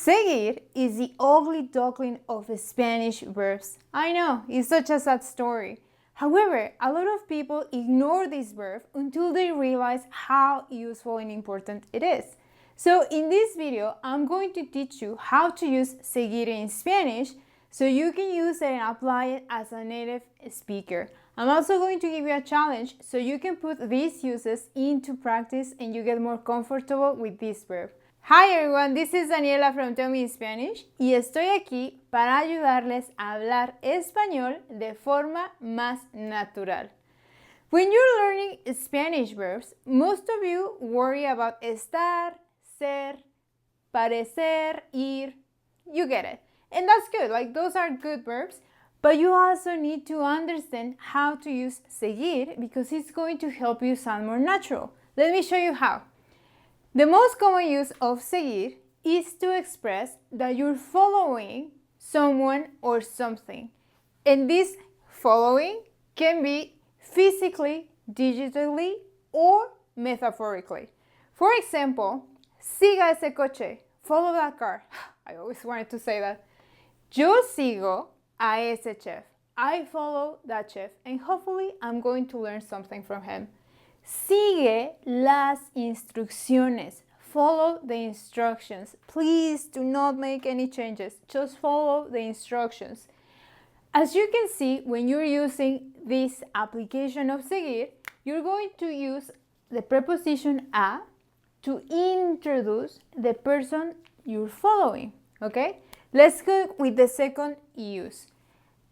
Seguir is the ugly duckling of Spanish verbs. I know, it's such a sad story. However, a lot of people ignore this verb until they realize how useful and important it is. So in this video, I'm going to teach you how to use seguir in Spanish so you can use it and apply it as a native speaker. I'm also going to give you a challenge so you can put these uses into practice and you get more comfortable with this verb. Hi everyone, this is Daniela from Tell Me in Spanish y estoy aquí para ayudarles a hablar español de forma más natural. When you're learning Spanish verbs, most of you worry about estar, ser, parecer, ir. You get it. And that's good, like those are good verbs, but you also need to understand how to use seguir because it's going to help you sound more natural. Let me show you how. The most common use of seguir is to express that you're following someone or something. And this following can be physically, digitally, or metaphorically. For example, siga ese coche, follow that car. I always wanted to say that. Yo sigo a ese chef. I follow that chef, and hopefully I'm going to learn something from him. Sigue las instrucciones. Follow the instructions. Please do not make any changes. Just follow the instructions. As you can see, when you're using this application of seguir, you're going to use the preposition a to introduce the person you're following. Okay? Let's go with the second use.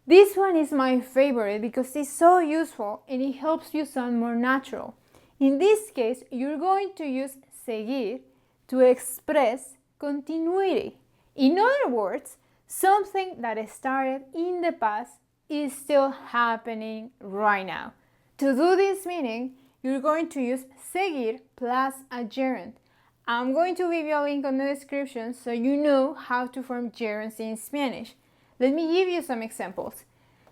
This one is my favorite because it's so useful and it helps you sound more natural. In this case, you're going to use seguir to express continuity. In other words, something that started in the past is still happening right now. To do this meaning, you're going to use seguir plus a gerund. I'm going to leave you a link on the description so you know how to form gerunds in Spanish. Let me give you some examples.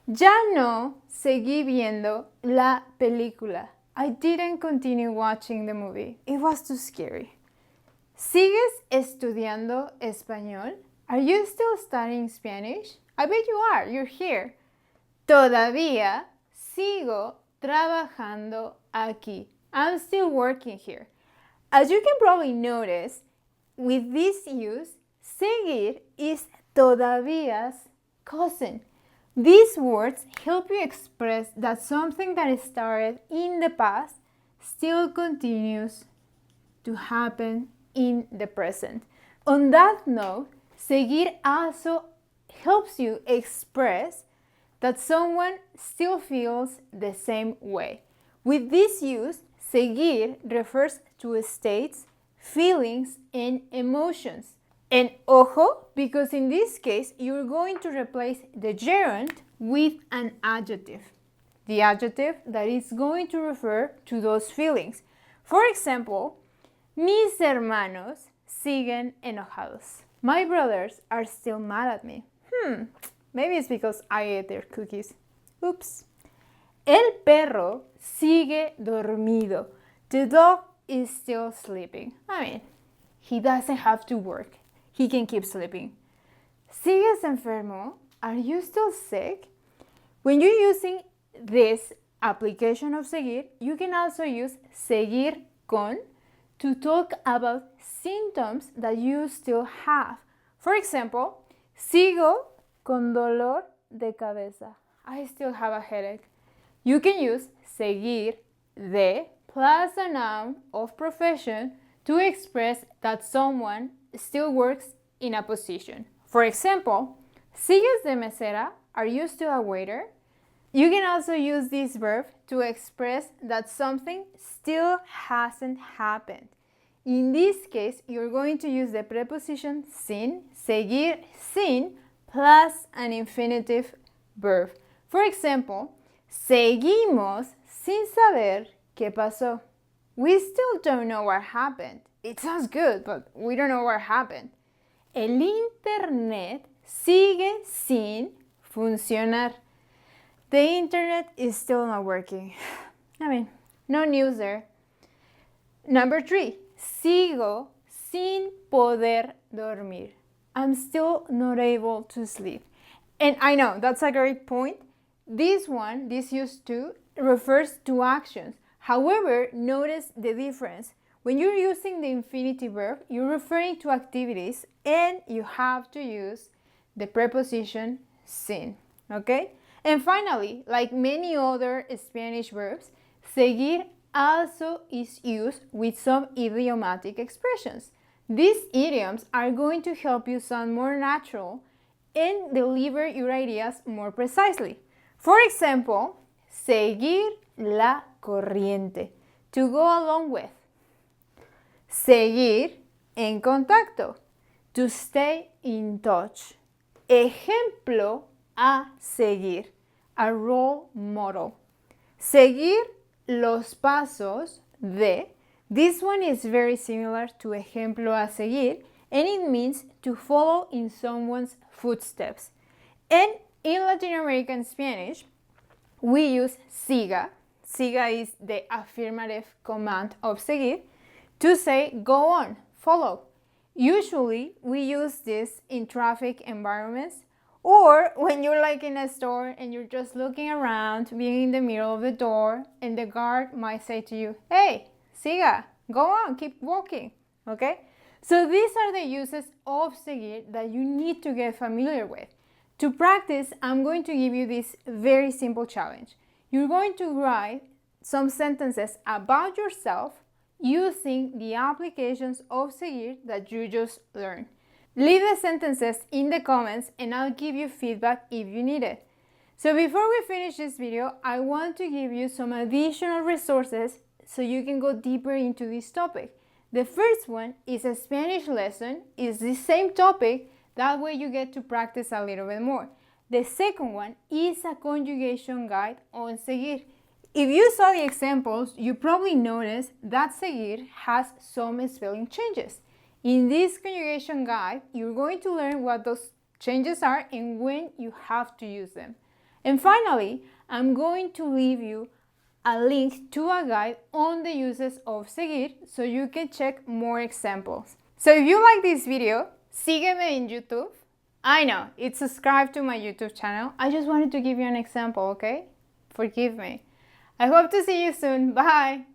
Ya no seguí viendo la película. I didn't continue watching the movie. It was too scary. ¿Sigues estudiando español? Are you still studying Spanish? I bet you are. You're here. Todavía sigo trabajando aquí. I'm still working here. As you can probably notice, with this use, seguir is todavía's cousin. These words help you express that something that started in the past still continues to happen in the present. On that note, seguir also helps you express that someone still feels the same way. With this use, seguir refers to states, feelings, and emotions. And ojo, because in this case, you're going to replace the gerund with an adjective. The adjective that is going to refer to those feelings. For example, mis hermanos siguen enojados. My brothers are still mad at me. Maybe it's because I ate their cookies. Oops. El perro sigue dormido. The dog is still sleeping. I mean, he doesn't have to work. He can keep sleeping. ¿Sigues enfermo? Are you still sick? When you're using this application of seguir, you can also use seguir con to talk about symptoms that you still have. For example, sigo con dolor de cabeza. I still have a headache. You can use seguir de plus a noun of profession to express that someone still works in a position. For example, ¿sigues de mesera? Are you still a waiter? You can also use this verb to express that something still hasn't happened. In this case, you're going to use the preposition sin, seguir sin, plus an infinitive verb. For example, seguimos sin saber qué pasó. We still don't know what happened. It sounds good, but we don't know what happened. El internet sigue sin funcionar. The internet is still not working. I mean, no news there. Number 3, sigo sin poder dormir. I'm still not able to sleep. And I know that's a great point. This used to, refers to actions. However, notice the difference. When you're using the infinitive verb, you're referring to activities and you have to use the preposition sin. Okay? And finally, like many other Spanish verbs, seguir also is used with some idiomatic expressions. These idioms are going to help you sound more natural and deliver your ideas more precisely. For example, seguir la corriente, to go along with. Seguir en contacto, to stay in touch. Ejemplo a seguir, a role model. Seguir los pasos de. This one is very similar to ejemplo a seguir, and it means to follow in someone's footsteps. And in Latin American Spanish, we use siga. Siga is the affirmative command of seguir to say go on, follow. Usually, we use this in traffic environments or when you're like in a store and you're just looking around, being in the middle of the door, and the guard might say to you, hey, siga, go on, keep walking, okay? So these are the uses of seguir that you need to get familiar with. To practice, I'm going to give you this very simple challenge. You're going to write some sentences about yourself using the applications of seguir that you just learned. Leave the sentences in the comments and I'll give you feedback if you need it. So before we finish this video, I want to give you some additional resources so you can go deeper into this topic. The first one is a Spanish lesson. It's the same topic, that way you get to practice a little bit more. The second one is a conjugation guide on seguir. If you saw the examples, you probably noticed that seguir has some spelling changes. In this conjugation guide, you're going to learn what those changes are and when you have to use them. And finally, I'm going to leave you a link to a guide on the uses of seguir so you can check more examples. So if you like this video, sígueme in YouTube. I know, it's subscribed to my YouTube channel. I just wanted to give you an example, okay? Forgive me. I hope to see you soon. Bye!